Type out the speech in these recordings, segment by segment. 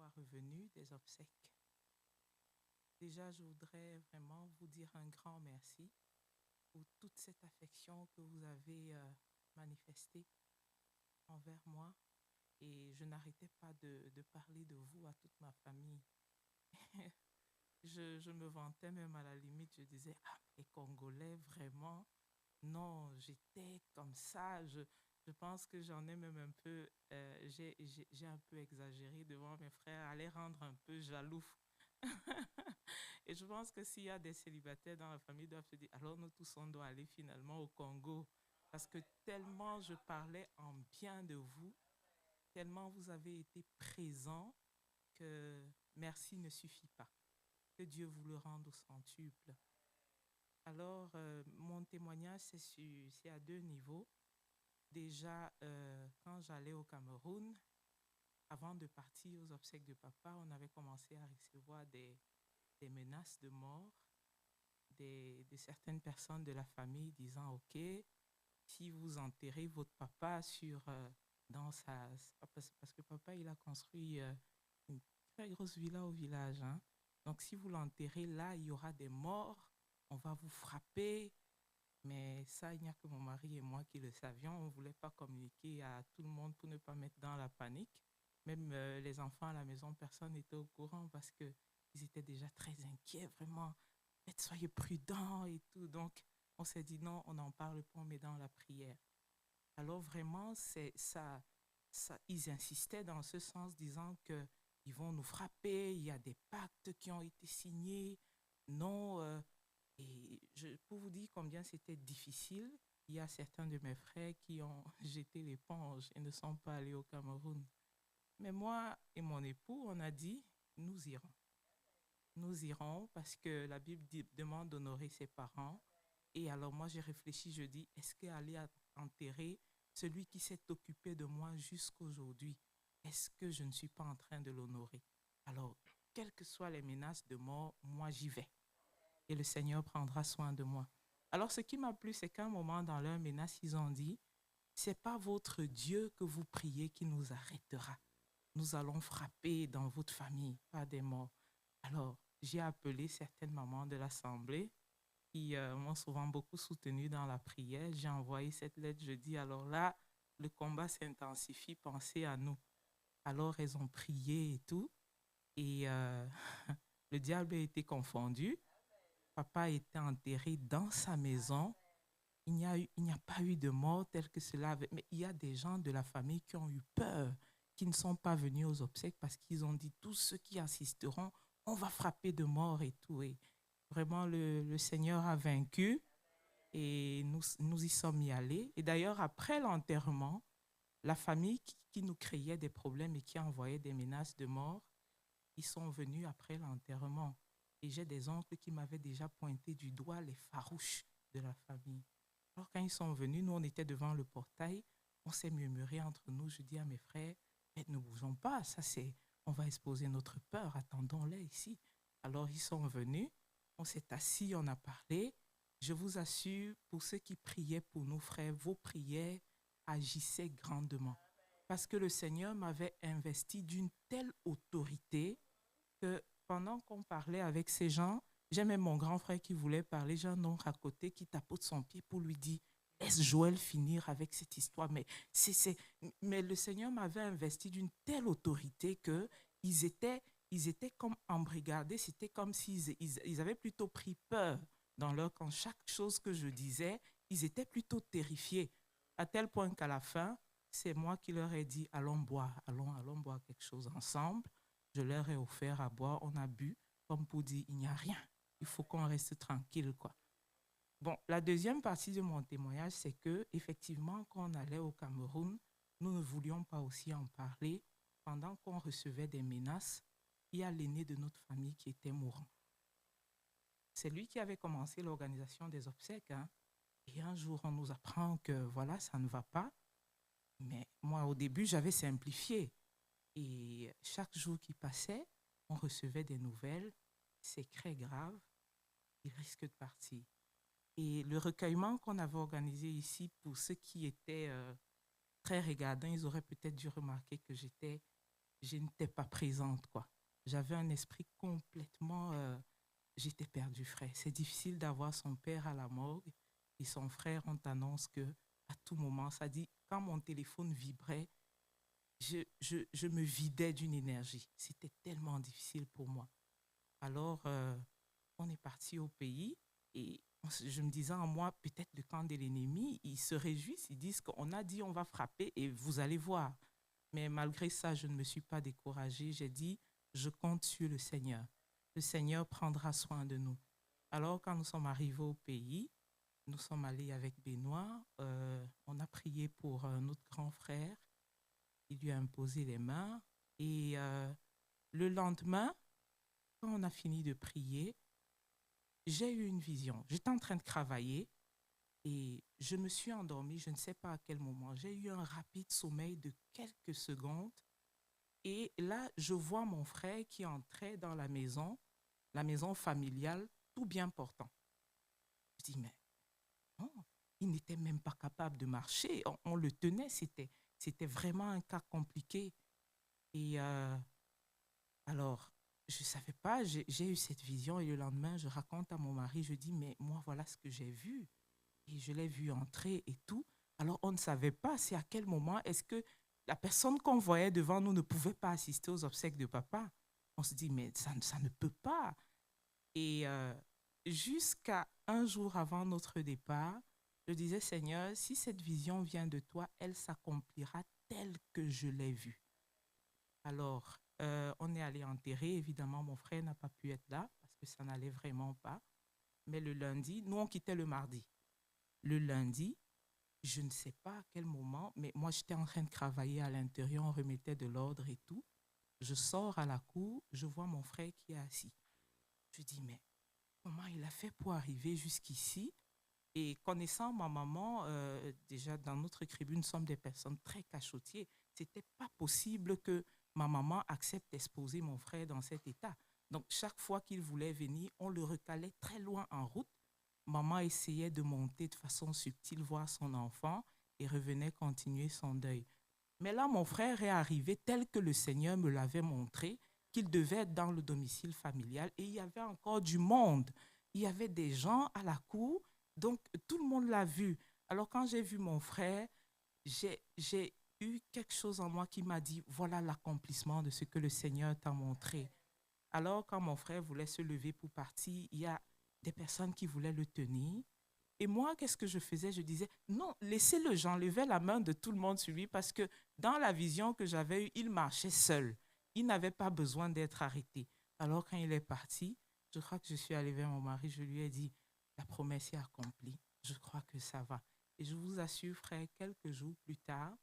fois revenu des obsèques. Déjà, je voudrais vraiment vous dire un grand merci pour toute cette affection que vous avez manifestée envers moi. Et je n'arrêtais pas de parler de vous à toute ma famille. Je me vantais même à la limite, je disais, ah, les Congolais, vraiment, non, j'étais comme ça. Je pense que j'en ai même un peu, j'ai un peu exagéré devant mes frères, à les rendre un peu jaloux. Et je pense que s'il y a des célibataires dans la famille, ils doivent se dire, alors nous tous, on doit aller finalement au Congo. Parce que tellement je parlais en bien de vous, tellement vous avez été présents que merci ne suffit pas. Que Dieu vous le rende au centuple. Alors, mon témoignage, c'est à deux niveaux. Déjà, quand j'allais au Cameroun, avant de partir aux obsèques de papa, on avait commencé à recevoir des menaces de mort de certaines personnes de la famille disant, OK, si vous enterrez votre papa dans parce que papa, il a construit une très grosse villa au village, hein. Donc, si vous l'enterrez là, il y aura des morts, on va vous frapper. Mais ça, il n'y a que mon mari et moi qui le savions. On ne voulait pas communiquer à tout le monde pour ne pas mettre dans la panique. Même les enfants à la maison, personne n'était au courant parce qu'ils étaient déjà très inquiets, vraiment. Faites, soyez prudents et tout. Donc, on s'est dit non, on n'en parle pas, on met dans la prière. Alors vraiment, c'est ça, ils insistaient dans ce sens, disant que ils vont nous frapper, il y a des pactes qui ont été signés. Non, pour vous dire combien c'était difficile, il y a certains de mes frères qui ont jeté l'éponge et ne sont pas allés au Cameroun. Mais moi et mon époux, on a dit, nous irons. Nous irons parce que la Bible demande d'honorer ses parents. Et alors moi, j'ai réfléchi, je dis, est-ce qu'aller enterrer celui qui s'est occupé de moi jusqu'aujourd'hui, est-ce que je ne suis pas en train de l'honorer? Alors, quelles que soient les menaces de mort, moi, j'y vais. Et le Seigneur prendra soin de moi. Alors, ce qui m'a plu, c'est qu'à un moment, dans leur menace, ils ont dit, c'est pas votre Dieu que vous priez qui nous arrêtera. Nous allons frapper dans votre famille, pas des morts. Alors, j'ai appelé certaines mamans de l'Assemblée qui m'ont souvent beaucoup soutenu dans la prière. J'ai envoyé cette lettre, je dis, alors là, le combat s'intensifie, pensez à nous. Alors, elles ont prié et tout. Et le diable a été confondu. Papa a été enterré dans sa maison. Il n'y a pas eu de mort telle que cela. Mais il y a des gens de la famille qui ont eu peur, qui ne sont pas venus aux obsèques parce qu'ils ont dit, tous ceux qui assisteront, on va frapper de mort et tout. Et vraiment, le Seigneur a vaincu et nous y sommes y allés. Et d'ailleurs, après l'enterrement, la famille qui nous créait des problèmes et qui envoyait des menaces de mort, ils sont venus après l'enterrement. Et j'ai des oncles qui m'avaient déjà pointé du doigt les farouches de la famille. Alors quand ils sont venus, nous on était devant le portail, on s'est murmuré entre nous. Je dis à mes frères, mais ne bougeons pas, on va exposer notre peur, attendons-les ici. Alors ils sont venus, on s'est assis, on a parlé. Je vous assure, pour ceux qui priaient pour nos frères, vos prières agissaient grandement. Parce que le Seigneur m'avait investi d'une telle autorité que pendant qu'on parlait avec ces gens, j'ai même mon grand frère qui voulait parler, j'ai un oncle à côté qui tapote son pied pour lui dire, laisse Joël finir avec cette histoire. Mais le Seigneur m'avait investi d'une telle autorité que ils étaient, ils étaient comme embrigadés, c'était comme ils avaient plutôt pris peur dans leur camp. Chaque chose que je disais, ils étaient plutôt terrifiés, à tel point qu'à la fin, c'est moi qui leur ai dit, allons boire, allons boire quelque chose ensemble. Je leur ai offert à boire, on a bu, comme pour dire, il n'y a rien. Il faut qu'on reste tranquille, quoi. Bon, la deuxième partie de mon témoignage, c'est que, effectivement, quand on allait au Cameroun, nous ne voulions pas aussi en parler. Pendant qu'on recevait des menaces, il y a l'aîné de notre famille qui était mourant. C'est lui qui avait commencé l'organisation des obsèques, hein. Et un jour, on nous apprend que, voilà, ça ne va pas. Mais moi, au début, j'avais simplifié. Et chaque jour qui passait, on recevait des nouvelles. C'est très grave, il risque de partir. Et le recueillement qu'on avait organisé ici, pour ceux qui étaient très regardants, ils auraient peut-être dû remarquer que j'étais je n'étais pas présente, quoi. J'avais un esprit complètement... j'étais perdue, frère. C'est difficile d'avoir son père à la morgue et son frère, on t'annonce que à tout moment, ça dit, quand mon téléphone vibrait, je me vidais d'une énergie. C'était tellement difficile pour moi. Alors, on est parti au pays et je me disais en moi, peut-être le camp de l'ennemi, ils se réjouissent, ils disent qu'on a dit on va frapper et vous allez voir. Mais malgré ça, je ne me suis pas découragée. J'ai dit, je compte sur le Seigneur. Le Seigneur prendra soin de nous. Alors, quand nous sommes arrivés au pays, nous sommes allés avec Benoît. On a prié pour notre grand frère. Il lui a imposé les mains. Et le lendemain, quand on a fini de prier, j'ai eu une vision. J'étais en train de travailler et je me suis endormie. Je ne sais pas à quel moment. J'ai eu un rapide sommeil de quelques secondes. Et là, je vois mon frère qui entrait dans la maison familiale, tout bien portant. Je dis, mais non, il n'était même pas capable de marcher. On le tenait, c'était vraiment un cas compliqué. Et alors, je ne savais pas, j'ai eu cette vision et le lendemain, je raconte à mon mari, je dis, mais moi, voilà ce que j'ai vu. Et je l'ai vu entrer et tout. Alors, on ne savait pas, c'est à quel moment est-ce que la personne qu'on voyait devant nous ne pouvait pas assister aux obsèques de papa. On se dit, mais ça ne peut pas. Et jusqu'à un jour avant notre départ, je disais, Seigneur, si cette vision vient de toi, elle s'accomplira telle que je l'ai vue. Alors, on est allé enterrer. Évidemment, mon frère n'a pas pu être là parce que ça n'allait vraiment pas. Mais le lundi, nous, on quittait le mardi. Le lundi, je ne sais pas à quel moment, mais moi, j'étais en train de travailler à l'intérieur, on remettait de l'ordre et tout. Je sors à la cour, je vois mon frère qui est assis. Je dis, mais comment il a fait pour arriver jusqu'ici? Et connaissant ma maman, déjà dans notre tribu, nous sommes des personnes très cachotiers. C'était pas possible que ma maman accepte d'exposer mon frère dans cet état. Donc, chaque fois qu'il voulait venir, on le recalait très loin en route. Maman essayait de monter de façon subtile voir son enfant et revenait continuer son deuil. Mais là, mon frère est arrivé tel que le Seigneur me l'avait montré, qu'il devait être dans le domicile familial et il y avait encore du monde. Il y avait des gens à la cour, donc tout le monde l'a vu. Alors quand j'ai vu mon frère, j'ai eu quelque chose en moi qui m'a dit, voilà l'accomplissement de ce que le Seigneur t'a montré. Alors quand mon frère voulait se lever pour partir, il y a des personnes qui voulaient le tenir. Et moi, qu'est-ce que je faisais? Je disais, non, laissez-le, j'enlevais la main de tout le monde sur lui parce que dans la vision que j'avais eue, il marchait seul. Il n'avait pas besoin d'être arrêté. Alors quand il est parti, je crois que je suis allée vers mon mari, je lui ai dit, la promesse est accomplie, je crois que ça va. Et je vous assure, frère, quelques jours plus tard,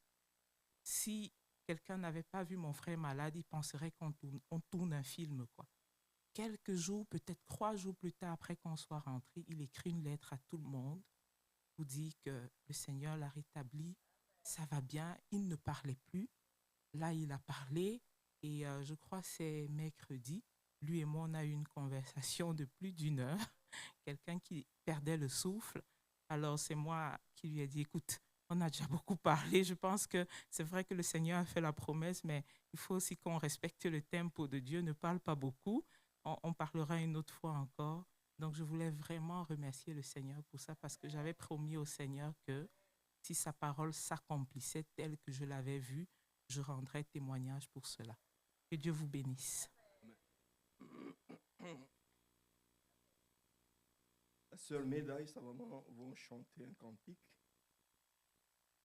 si quelqu'un n'avait pas vu mon frère malade, il penserait on tourne un film, quoi. Quelques jours, peut-être 3 jours plus tard, après qu'on soit rentré, il écrit une lettre à tout le monde pour dire que le Seigneur l'a rétabli, ça va bien, il ne parlait plus. Là, il a parlé et je crois que c'est mercredi. Lui et moi, on a eu une conversation de plus d'1 heure. Quelqu'un qui perdait le souffle. Alors, c'est moi qui lui ai dit, écoute, on a déjà beaucoup parlé. Je pense que c'est vrai que le Seigneur a fait la promesse, mais il faut aussi qu'on respecte le tempo de Dieu. Ne parle pas beaucoup. On parlera une autre fois encore. Donc, je voulais vraiment remercier le Seigneur pour ça parce que j'avais promis au Seigneur que si sa parole s'accomplissait telle que je l'avais vue, je rendrai témoignage pour cela. Que Dieu vous bénisse. La sœur Médaille, sa maman, vont chanter un cantique.